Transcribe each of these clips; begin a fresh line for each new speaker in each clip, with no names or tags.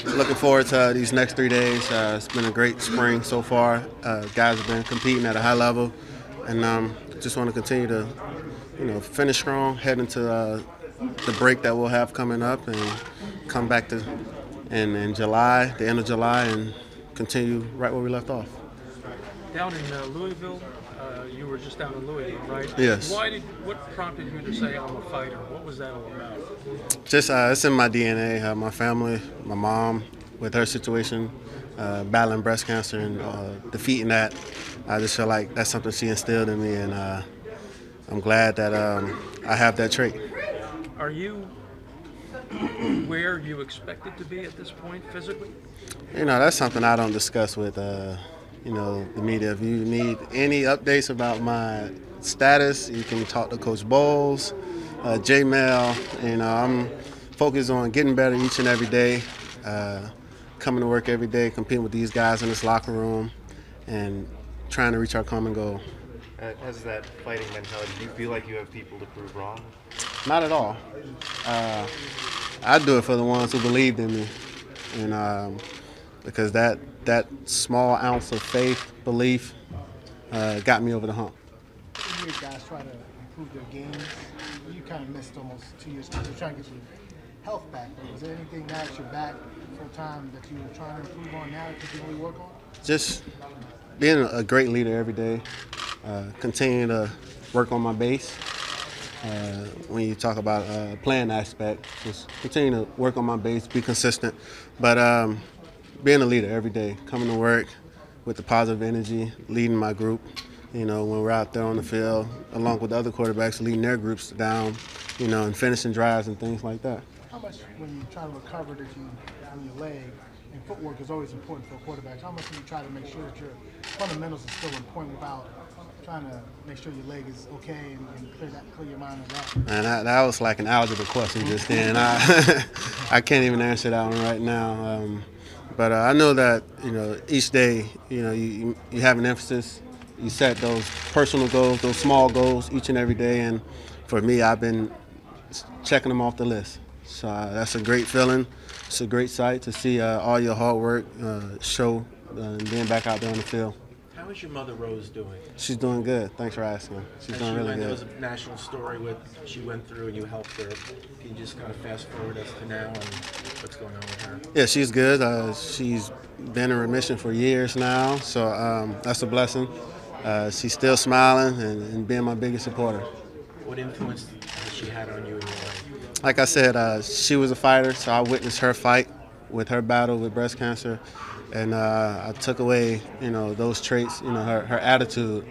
Looking forward to these next 3 days. It's been a great spring so far. Guys have been competing at a high level, and just want to continue to, finish strong, head into the break that we'll have coming up, and come back to in July, the end of July, and continue right where we left off.
Down in Louisville, you were just down in Louisville, right?
Yes.
What prompted you to say I'm a fighter? What was that all about?
Just it's in my DNA. My family, my mom, with her situation, battling breast cancer and defeating that, I just feel like that's something she instilled in me, and I'm glad that I have that trait.
Are you where you expected to be at this point physically?
That's something I don't discuss with the media. If you need any updates about my status, you can talk to Coach Bowles, J-Mail. I'm focused on getting better each and every day, coming to work every day, competing with these guys in this locker room, and trying to reach our common goal.
Has that fighting mentality, do you feel like you have people to prove wrong?
Not at all. I do it for the ones who believed in me, and because that small ounce of faith, belief, got me over the hump.
You guys try to improve their games. You kind of missed almost 2 years because you're trying to get your health back. Was there anything now that you're back full time that you're trying to improve on now that you can really work on?
Just being a great leader every day, continuing to work on my base. When you talk about playing aspect, just continue to work on my base, be consistent. But being a leader every day, coming to work with the positive energy, leading my group, when we're out there on the field, along with the other quarterbacks, leading their groups down, and finishing drives and things like that.
How much, when you try to recover on your leg, and footwork is always important for a quarterback, how much do you try to make sure that your fundamentals are still in point without trying to make sure your leg is okay and clear your mind of that?
And that was like an algebra question just then. I can't even answer that one right now. But I know that each day you have an emphasis. You set those personal goals, those small goals each and every day. And for me, I've been checking them off the list. So that's a great feeling. It's a great sight to see all your hard work show and being back out there on the field.
How is your mother Rose doing?
She's doing good. Thanks for asking. She's doing really good.
There was a national story with she went through and you helped her. Can you just kind of fast forward us to now and what's going on with her?
Yeah, she's good. She's been in remission for years now, so that's a blessing. She's still smiling and being my biggest supporter.
What influence has she had on you in your life?
Like I said, she was a fighter, so I witnessed her fight with her battle with breast cancer. And I took away, those traits, her attitude.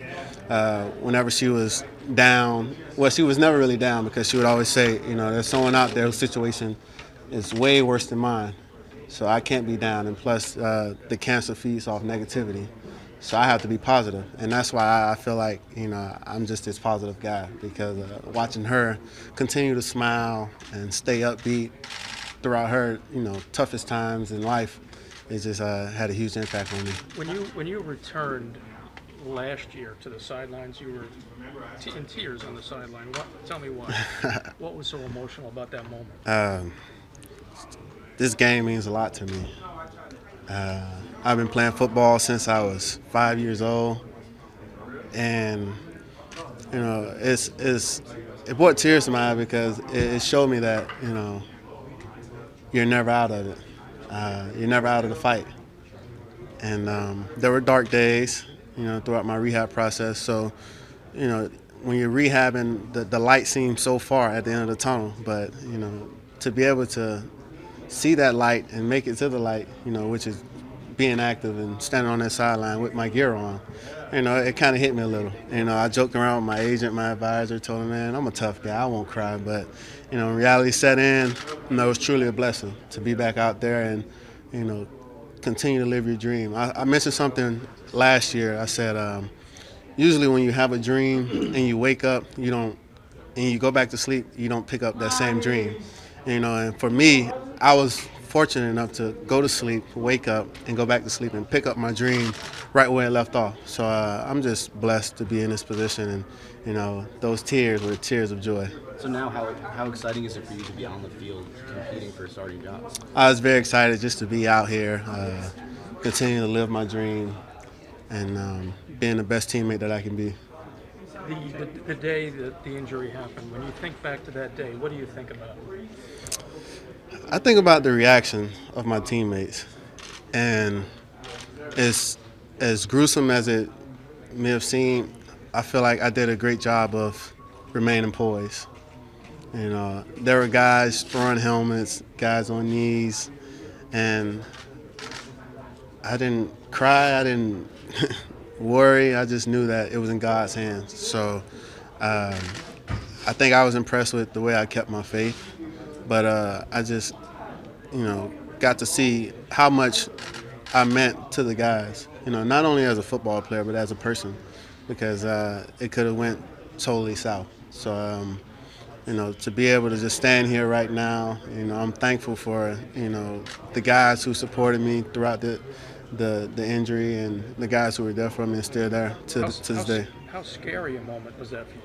Whenever she was down, well, she was never really down because she would always say, there's someone out there whose situation is way worse than mine, so I can't be down. And plus, the cancer feeds off negativity, so I have to be positive. And that's why I feel like, I'm just this positive guy because watching her continue to smile and stay upbeat throughout her, toughest times in life, it just had a huge impact on me.
When you returned last year to the sidelines, you were in tears on the sideline. Tell me why. What was so emotional about that moment?
This game means a lot to me. I've been playing football since I was 5 years old, and it brought tears to my eye because it showed me that you're never out of it. You're never out of the fight. And there were dark days, throughout my rehab process. So, when you're rehabbing, the light seems so far at the end of the tunnel. But, to be able to see that light and make it to the light, which is being active and standing on that sideline with my gear on, it kind of hit me a little. I joked around with my agent, my advisor, told him, man, I'm a tough guy, I won't cry. But, when reality set in, it was truly a blessing to be back out there and, continue to live your dream. I mentioned something last year. I said, usually when you have a dream and you wake up, and you go back to sleep, you don't pick up that same dream. And for me, I was fortunate enough to go to sleep, wake up, and go back to sleep and pick up my dream right where it left off. So I'm just blessed to be in this position, and those tears were tears of joy.
So now, how exciting is it for you to be on the field competing for starting jobs?
I was very excited just to be out here, continue to live my dream, and being the best teammate that I can be.
The day that the injury happened, when you think back to that day, what do you think about?
I think about the reaction of my teammates, and as gruesome as it may have seemed, I feel like I did a great job of remaining poised. There were guys throwing helmets, guys on knees, and I didn't cry, I didn't worry. I just knew that it was in God's hands. So I think I was impressed with the way I kept my faith, but I just, got to see how much I meant to the guys. Not only as a football player, but as a person, because it could have went totally south. So to be able to just stand here right now, I'm thankful for the guys who supported me throughout the injury, and the guys who were there for me and still there to this day.
How scary a moment was that for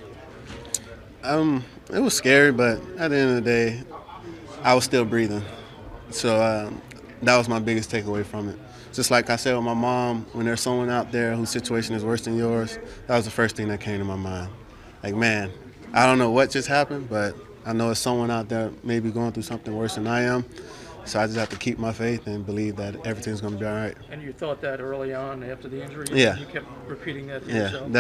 you?
It was scary, but at the end of the day, I was still breathing. So that was my biggest takeaway from it. Just like I said with my mom, when there's someone out there whose situation is worse than yours, that was the first thing that came to my mind. Like, man, I don't know what just happened, but I know it's someone out there maybe going through something worse than I am. So I just have to keep my faith and believe that everything's going to be all right.
And you thought that early on after the injury?
Yeah.
You kept repeating that to
Yeah,
yourself?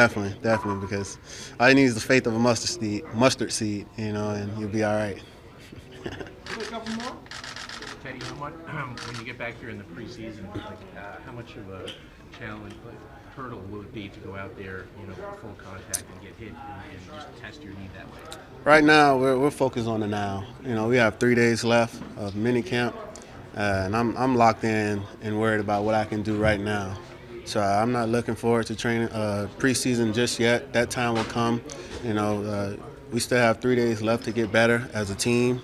definitely, because all you need is the faith of a mustard seed, and you'll be all right.
Teddy, when you get back here in the preseason, how much of a challenge, hurdle will it be to go out there, full contact and get hit and just test your knee that way?
Right now, we're focused on the now. We have 3 days left of minicamp, and I'm locked in and worried about what I can do right now. So I'm not looking forward to training preseason just yet. That time will come. We still have 3 days left to get better as a team,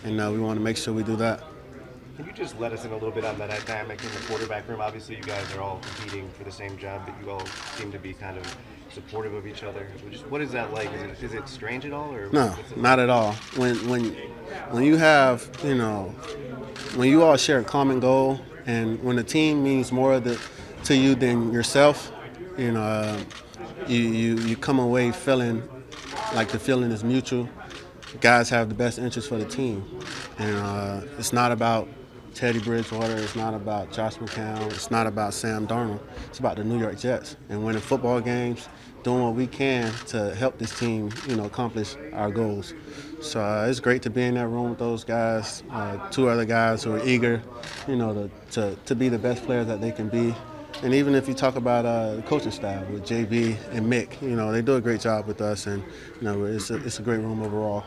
and we want to make sure we do that.
Can you just let us in a little bit on that dynamic in the quarterback room? Obviously, you guys are all competing for the same job, but you all seem to be kind of supportive of each other. What is that like? Is it strange at all? Or
No, not at all. When you have, when you all share a common goal, and when the team means more to you than yourself, you come away feeling like the feeling is mutual. Guys have the best interest for the team, and it's not about Teddy Bridgewater, it's not about Josh McCown, it's not about Sam Darnold, it's about the New York Jets and winning football games, doing what we can to help this team, accomplish our goals. So it's great to be in that room with those guys, 2 other guys who are eager, to be the best players that they can be. And even if you talk about the coaching staff with JB and Mick, they do a great job with us, and it's a great room overall.